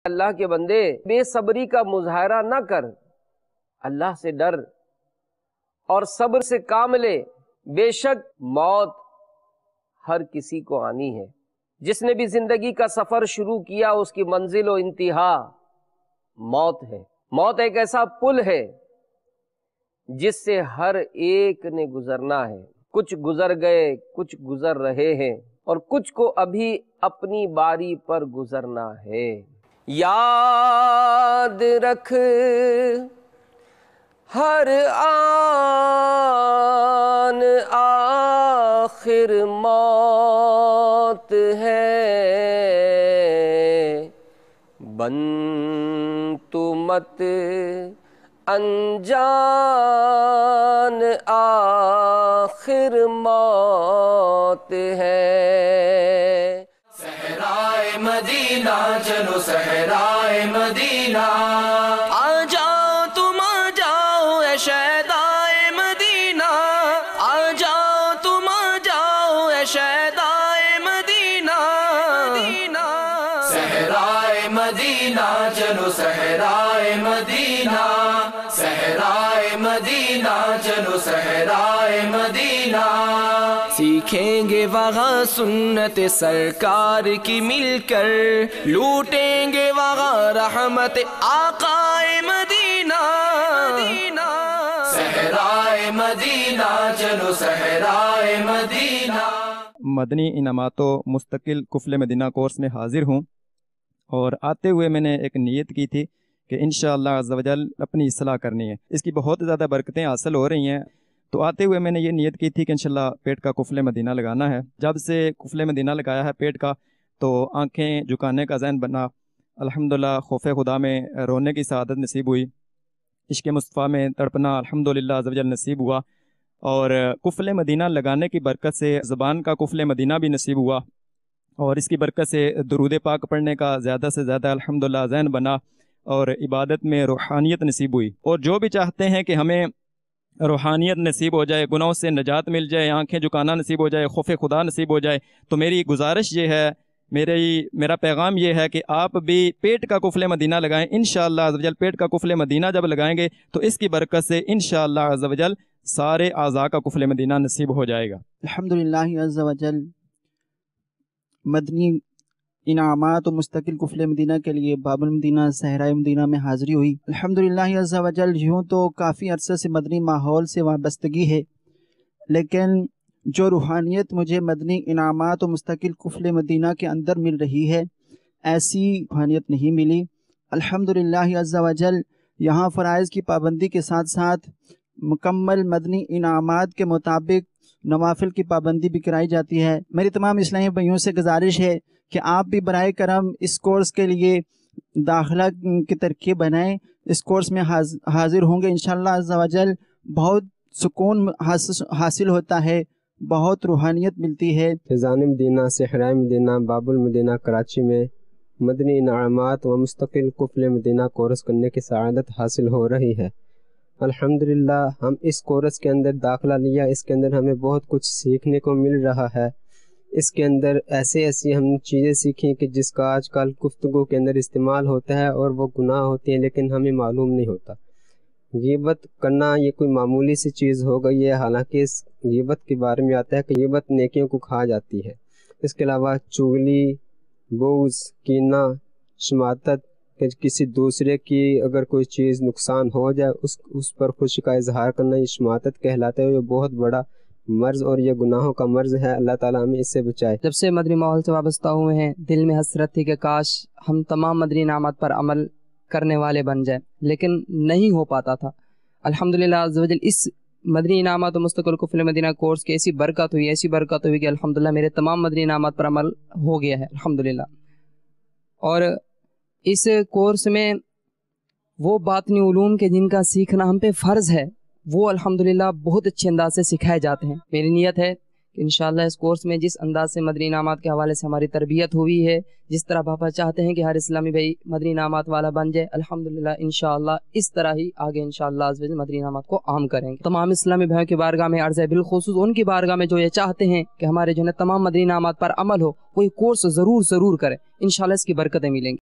اللہ کے بندے بے صبری کا مظاہرہ نہ کر، اللہ سے ڈر اور صبر سے کام لے، بے شک موت ہر کسی کو آنی ہے۔ جس نے بھی زندگی کا سفر شروع کیا اس کی منزل و انتہا موت ہے۔ موت ایک ایسا پل ہے جس سے ہر ایک نے گزرنا ہے، کچھ گزر گئے، کچھ گزر رہے ہیں اور کچھ کو ابھی اپنی باری پر گزرنا ہے۔ یاد رکھ ہر آن آخر موت ہے، بن تو مت انجان آخر موت ہے۔ صحرائے مدینہ چلو صحرائے مدینہ، آ جاؤ تم آ جاؤ اے شہدائے مدینہ، آ جاؤ تم آ جاؤ اے شہدائے مدینہ، صحرائے مدینہ چلو صحرائے مدینہ، صحرائے مدینہ چلو صحرائے مدینہ، سیکھیں گے وہاں سنت سرکار کی مل کر، لوٹیں گے وہاں رحمت آقائے مدینہ، صحرائے مدینہ چلو صحرائے مدینہ۔ مدنی انعامات و مستقل قفل مدینہ کورس میں حاضر ہوں، اور آتے ہوئے میں نے ایک نیت کی تھی کہ انشاءاللہ عز و جل اپنی اصلاح کرنی ہے، اس کی بہت زیادہ برکتیں حاصل ہو رہی ہیں۔ تو آتے ہوئے میں نے یہ نیت کی تھی کہ انشاءاللہ پیٹ کا قفل مدینہ لگانا ہے۔ جب سے قفل مدینہ لگایا ہے پیٹ کا تو آنکھیں جھکانے کا ذہن بنا، الحمدللہ خوف خدا میں رونے کی سعادت نصیب ہوئی، عشق مصطفیٰ میں تڑپنا الحمدللہ عز و جل نصیب ہوا، اور قفل مدینہ لگانے کی برکت سے زبان کا قفل مدینہ بھی نصیب ہوا، اور اس کی برکت سے درود پاک پڑھنے کا زیادہ سے زیادہ الحمدللہ ذہن بنا، اور عبادت میں روحانیت نصیب ہوئی۔ اور جو بھی چاہتے ہیں کہ ہمیں روحانیت نصیب ہو جائے، گناہوں سے نجات مل جائے، آنکھیں جھکانا نصیب ہو جائے، خوف خدا نصیب ہو جائے، تو میری گزارش یہ ہے، میرا پیغام یہ ہے کہ آپ بھی پیٹ کا قفل مدینہ لگائیں۔ انشاءاللہ عز و جل پیٹ کا قفل مدینہ جب لگائیں گے تو اس کی برکت سے انشاءاللہ عز و جل سارے اعضاء کا قفل مدینہ نصیب ہو جائے گا۔ الحمدللہ عز و جل مدنی انعامات و مستقل قفل مدینہ کے لیے باب المدینہ صحرائے مدینہ میں حاضری ہوئی۔ الحمدللہ عز و جل یوں تو کافی عرصے سے مدنی ماحول سے وابستگی ہے، لیکن جو روحانیت مجھے مدنی انعامات و مستقل قفل مدینہ کے اندر مل رہی ہے ایسی روحانیت نہیں ملی۔ الحمدللہ عز و جل یہاں فرائض کی پابندی کے ساتھ ساتھ مکمل مدنی انعامات کے مطابق نوافل کی پابندی بھی کرائی جاتی ہے۔ میری تمام اسلامی بھائیوں سے گزارش ہے کہ آپ بھی برائے کرم اس کورس کے لیے داخلہ کی ترکیب بنائیں، اس کورس میں حاضر ہوں گے انشاءاللہ عز و جل، بہت سکون حاصل ہوتا ہے، بہت روحانیت ملتی ہے۔ فیضان مدینہ صحرائے مدینہ باب المدینہ کراچی میں مدنی انعامات و مستقل قفل مدینہ کورس کرنے کی سعادت حاصل ہو رہی ہے۔ الحمدللہ ہم اس کورس کے اندر داخلہ لیا، اس کے اندر ہمیں بہت کچھ سیکھنے کو مل رہا ہے۔ اس کے اندر ایسی ہم چیزیں سیکھیں کہ جس کا آج کل گفتگو کے اندر استعمال ہوتا ہے اور وہ گناہ ہوتی ہیں لیکن ہمیں معلوم نہیں ہوتا۔ غیبت کرنا یہ کوئی معمولی سی چیز ہو گئی ہے، حالانکہ اس غیبت کے بارے میں آتا ہے کہ غیبت نیکیوں کو کھا جاتی ہے۔ اس کے علاوہ چغلی، بغض، کینہ، شماتت، کہ کسی دوسرے کی اگر کوئی چیز نقصان ہو جائے اس پر خوشی کا اظہار کرنا، یہ شماتت کہلاتا ہے، یہ بہت بڑا مرض اور یہ گناہوں کا مرض ہے، اللہ تعالیٰ ہمیں اس سے بچائے۔ جب سے مدنی ماحول سے وابستہ ہوئے ہیں دل میں حسرت تھی کہ کاش ہم تمام مدنی انعامات پر عمل کرنے والے بن جائیں، لیکن نہیں ہو پاتا تھا۔ الحمدللہ عز و جل اس مدنی انعامات و مستقل قفل مدینہ کورس کی ایسی برکت ہوئی کہ الحمدللہ میرے تمام مدنی انعامات پر عمل ہو گیا ہے الحمدللہ۔ اور اس کورس میں وہ باطنی علوم کے جن کا سیکھنا ہم پہ فرض ہے وہ الحمدللہ بہت اچھے انداز سے سکھائے جاتے ہیں۔ میری نیت ہے کہ انشاءاللہ اس کورس میں جس انداز سے مدنی انعامات کے حوالے سے ہماری تربیت ہوئی ہے، جس طرح پاپا چاہتے ہیں کہ ہر اسلامی بھائی مدنی انعامات والا بن جائے، الحمدللہ انشاءاللہ اس طرح ہی آگے انشاءاللہ مدنی انعامات کو عام کریں گے۔ تمام اسلامی بھائیوں کی بارگاہ میں عرض ہے، بالخصوص ان کی بارگاہ میں جو یہ چاہتے ہیں کہ ہمارے جو ہے تمام مدنی انعامات پر عمل ہو، وہ یہ کورس ضرور کریں، انشاءاللہ اس کی برکتیں ملیں گی۔